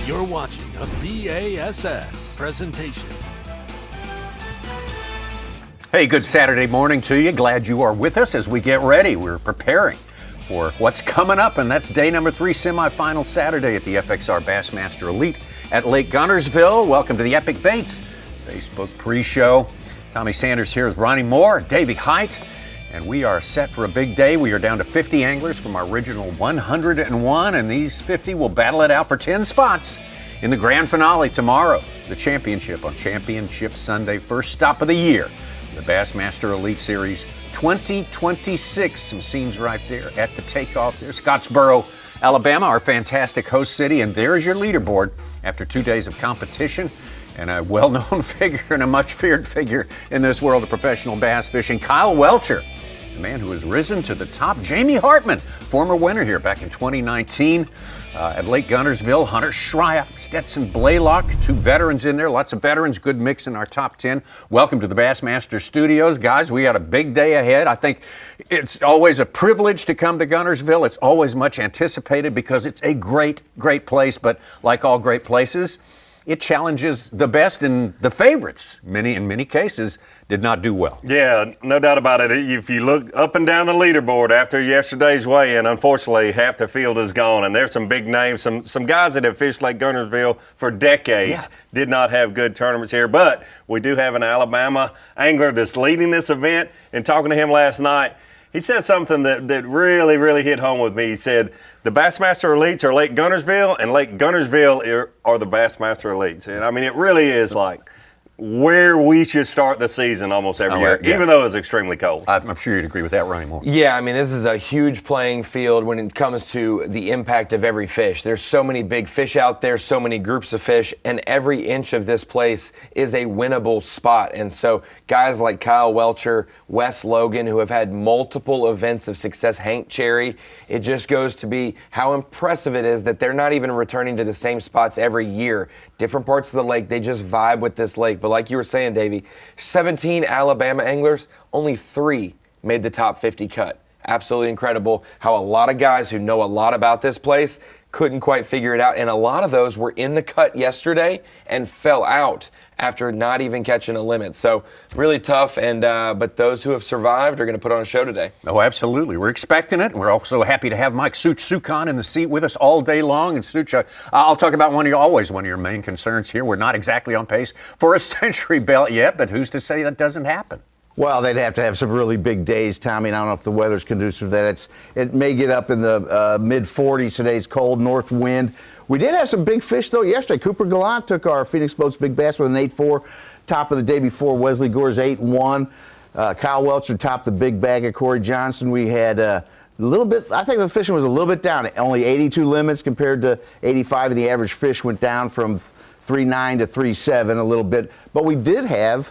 You're watching a B.A.S.S. presentation. Hey, good Saturday morning to you. Glad you are with us as we get ready. We're preparing for what's coming up, and that's day number 3, semifinal Saturday at the FXR Bassmaster Elite at Lake Guntersville. Welcome to the Epic Baits Facebook pre-show. Tommy Sanders here with Ronnie Moore, Davey Height, and we are set for a big day. We are down to 50 anglers from our original 101, and these 50 will battle it out for 10 spots in the grand finale tomorrow. The championship on Championship Sunday, first stop of the year. The Bassmaster Elite Series 2026. Some scenes right there at the takeoff there. Scottsboro, Alabama, our fantastic host city. And there's your leaderboard after 2 days of competition. And a well-known figure and a much-feared figure in this world of professional bass fishing, Kyle Welcher, the man who has risen to the top. Jamie Hartman, former winner here back in 2019 at Lake Guntersville. Hunter Shryock, Stetson Blaylock, 2 veterans in there. Lots of veterans, good mix in our top 10. Welcome to the Bassmaster Studios. Guys, we got a big day ahead. I think it's always a privilege to come to Guntersville. It's always much anticipated because it's a great, great place. But like all great places, it challenges the best, and the favorites, in many cases, did not do well. Yeah, no doubt about it. If you look up and down the leaderboard after yesterday's weigh-in, unfortunately, half the field is gone, and there's some big names, some guys that have fished Lake Guntersville for decades, did not have good tournaments here. But we do have an Alabama angler that's leading this event, and talking to him last night, he said something that really, really hit home with me. He said, the Bassmaster Elites are Lake Guntersville, and Lake Guntersville are the Bassmaster Elites. And I mean, it really is like where we should start the season almost every year, even though it's extremely cold. I'm sure you'd agree with that, Ronnie Moore. Yeah, I mean, this is a huge playing field when it comes to the impact of every fish. There's so many big fish out there, so many groups of fish, and every inch of this place is a winnable spot. And so guys like Kyle Welcher, Wes Logan, who have had multiple events of success, Hank Cherry, it just goes to be how impressive it is that they're not even returning to the same spots every year. Different parts of the lake, they just vibe with this lake. But like you were saying, Davey, 17 Alabama anglers, only 3 made the top 50 cut. Absolutely incredible how a lot of guys who know a lot about this place couldn't quite figure it out. And a lot of those were in the cut yesterday and fell out after not even catching a limit. So really tough, and but those who have survived are going to put on a show today. Oh, absolutely. We're expecting it. We're also happy to have Mike Such-Sukon in the seat with us all day long. And Such, I'll talk about one of your main concerns here. We're not exactly on pace for a century belt yet, but who's to say that doesn't happen? Well, they'd have to have some really big days, Tommy, and I don't know if the weather's conducive to that. It may get up in the mid-40s. Today's cold, north wind. We did have some big fish, though, yesterday. Cooper Gallant took our Phoenix Boats Big Bass with an 8-4. Top of the day before, Wesley Gore's 8-1. Kyle Welcher topped the big bag of Corey Johnson. We had a little bit, I think the fishing was a little bit down. Only 82 limits compared to 85, and the average fish went down from 3.9 to 3.7 a little bit. But we did have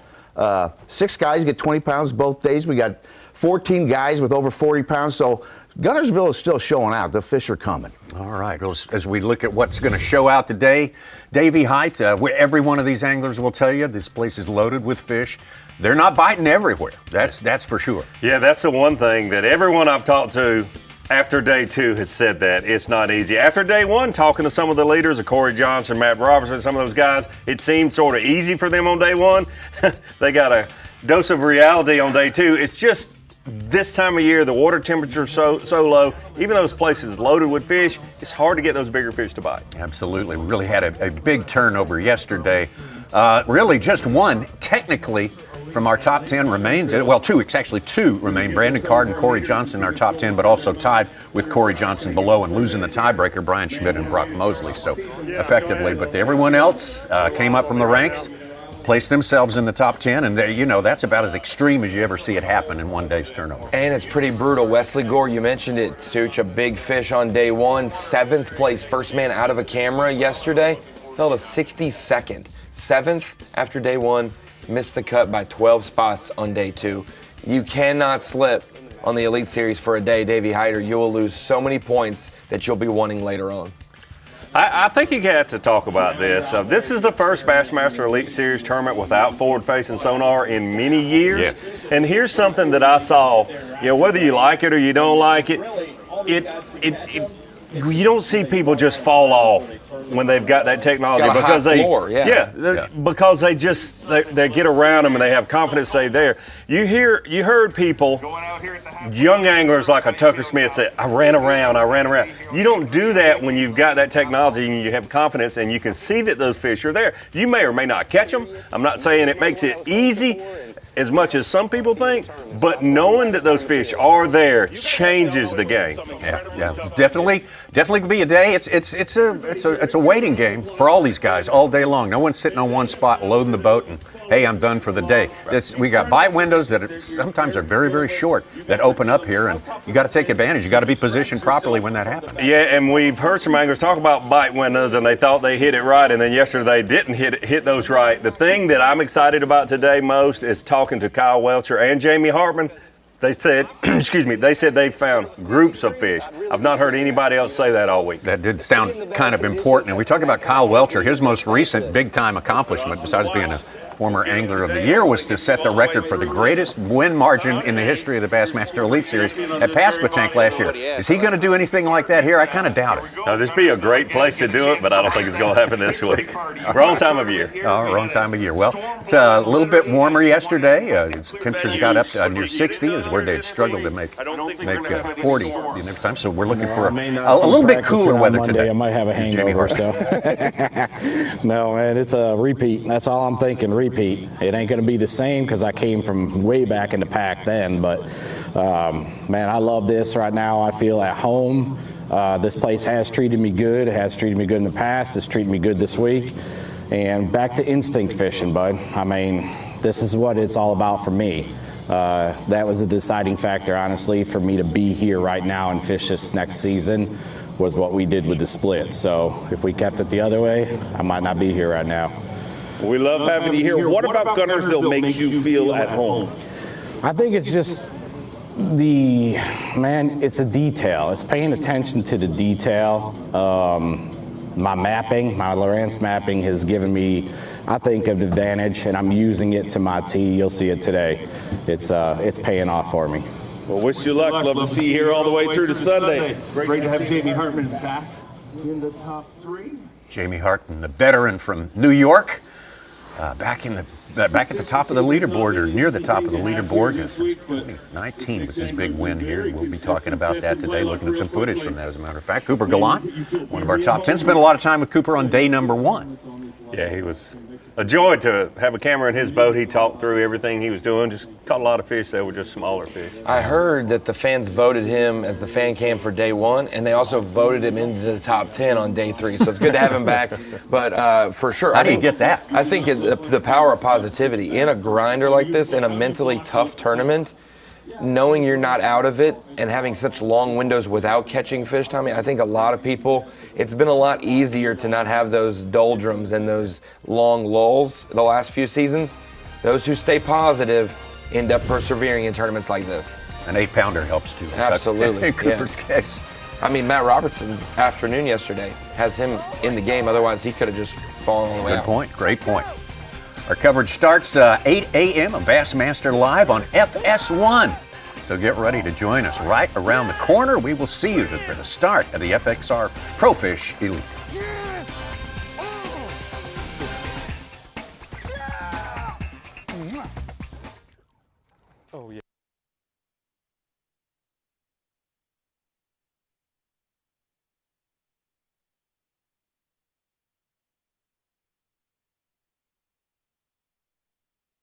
6 guys get 20 pounds both days. We got 14 guys with over 40 pounds. So Guntersville is still showing out. The fish are coming. All right. Well, as we look at what's going to show out today, Davey Height, every one of these anglers will tell you this place is loaded with fish. They're not biting everywhere. That's for sure. Yeah, that's the one thing that everyone I've talked to after day 2 has said that it's not easy. After day 1, talking to some of the leaders, Corey Johnson, Matt Robertson, some of those guys, it seemed sort of easy for them on day 1. They got a dose of reality on day 2. It's just this time of year, the water temperature is so low. Even though this place is loaded with fish, it's hard to get those bigger fish to bite. Absolutely. We really had a big turnover yesterday. Really just one, technically, from our top 10 remains, well, 2, it's actually 2 remain. Brandon Card and Corey Johnson in our top 10, but also tied with Corey Johnson below and losing the tiebreaker, Brian Schmidt and Brock Mosley. So effectively, but everyone else came up from the ranks, placed themselves in the top 10, and that's about as extreme as you ever see it happen in one day's turnover. And it's pretty brutal. Wesley Gore, you mentioned it, Such, a big fish on day 1, 7th place, first man out of a camera yesterday, fell to 62nd. 7th after day 1, missed the cut by 12 spots on day 2. You cannot slip on the Elite Series for a day, Davey Height, or you will lose so many points that you'll be wanting later on. I think you have to talk about this. This is the first Bassmaster Elite Series tournament without forward-facing sonar in many years. Yes. And here's something that I saw. Whether you like it or you don't like it, you don't see people just fall off when they've got that technology Got a because high they floor, yeah. because they just they get around them and they have confidence they're there. You heard people, young anglers like a Tucker Smith say, I ran around. You don't do that when you've got that technology and you have confidence and you can see that those fish are there. You may or may not catch them. I'm not saying it makes it easy as much as some people think, but knowing that those fish are there changes the game. Yeah, definitely could be a day. It's a waiting game for all these guys all day long. No one's sitting on one spot loading the boat and hey, I'm done for the day. We got bite windows that sometimes are very, very short that open up here, and you got to take advantage. You got to be positioned properly when that happens. Yeah, and we've heard some anglers talk about bite windows, and they thought they hit it right, and then yesterday they didn't hit those right. The thing that I'm excited about today most is talking to Kyle Welcher and Jamie Hartman. They said, they said they found groups of fish. I've not heard anybody else say that all week. That did sound kind of important. And we talk about Kyle Welcher. His most recent big-time accomplishment, besides being a former Angler of the Year, was to set the record for the greatest win margin in the history of the Bassmaster Elite Series at Pasquotank last year. Is he going to do anything like that here? I kind of doubt it. Now, this be a great place to do it, but I don't think it's going to happen this week. Wrong time of year. Oh, wrong time of year. Well, it's a little bit warmer yesterday. Temperatures got up near 60, is where they had struggled to make 40 the next time. So we're looking for a little bit cooler weather Monday. today. I might have a hangover, so. No, man, it's a repeat. That's all I'm thinking, repeat. It ain't going to be the same because I came from way back in the pack then, but man, I love this right now. I feel at home. This place has treated me good. It has treated me good in the past. It's treated me good this week. And back to instinct fishing, bud. I mean, this is what it's all about for me. That was a deciding factor, honestly, for me to be here right now and fish this next season, was what we did with the split. So if we kept it the other way, I might not be here right now. We love having you here. What about Guntersville makes you feel at home? I think it's just it's a detail. It's paying attention to the detail. My mapping, my Lowrance mapping has given me, I think, an advantage, and I'm using it to my T. You'll see it today. It's paying off for me. Well, wish you luck. Love to see you here all the way through to Sunday. Great to have Jamie Hartman back in the top three. Jamie Hartman, the veteran from New York, back at the top of the leaderboard, or near the top of the leaderboard. Since 2019 was his big win here. We'll be talking about that today, looking at some footage from that, as a matter of fact. Cooper Gallant, one of our top 10. Spent a lot of time with Cooper on day number 1. Yeah, he was a joy to have a camera in his boat. He talked through everything he was doing. Just caught a lot of fish that were just smaller fish. I heard that the fans voted him as the fan cam for day 1, and they also voted him into the top 10 on day 3. So it's good to have him back. But for sure, How do you get that? I think the power of positivity in a grinder like this, in a mentally tough tournament, knowing you're not out of it and having such long windows without catching fish, Tommy, I think a lot of people, it's been a lot easier to not have those doldrums and those long lulls the last few seasons. Those who stay positive end up persevering in tournaments like this. An 8-pounder helps too. Absolutely. In Cooper's case. I mean, Matt Robertson's afternoon yesterday has him in the game. Otherwise, he could have just fallen all the way out. Good point. Great point. Our coverage starts 8 a.m. on Bassmaster Live on FS1. So get ready to join us right around the corner. We will see you at the start of the FXR Pro Fish Elite.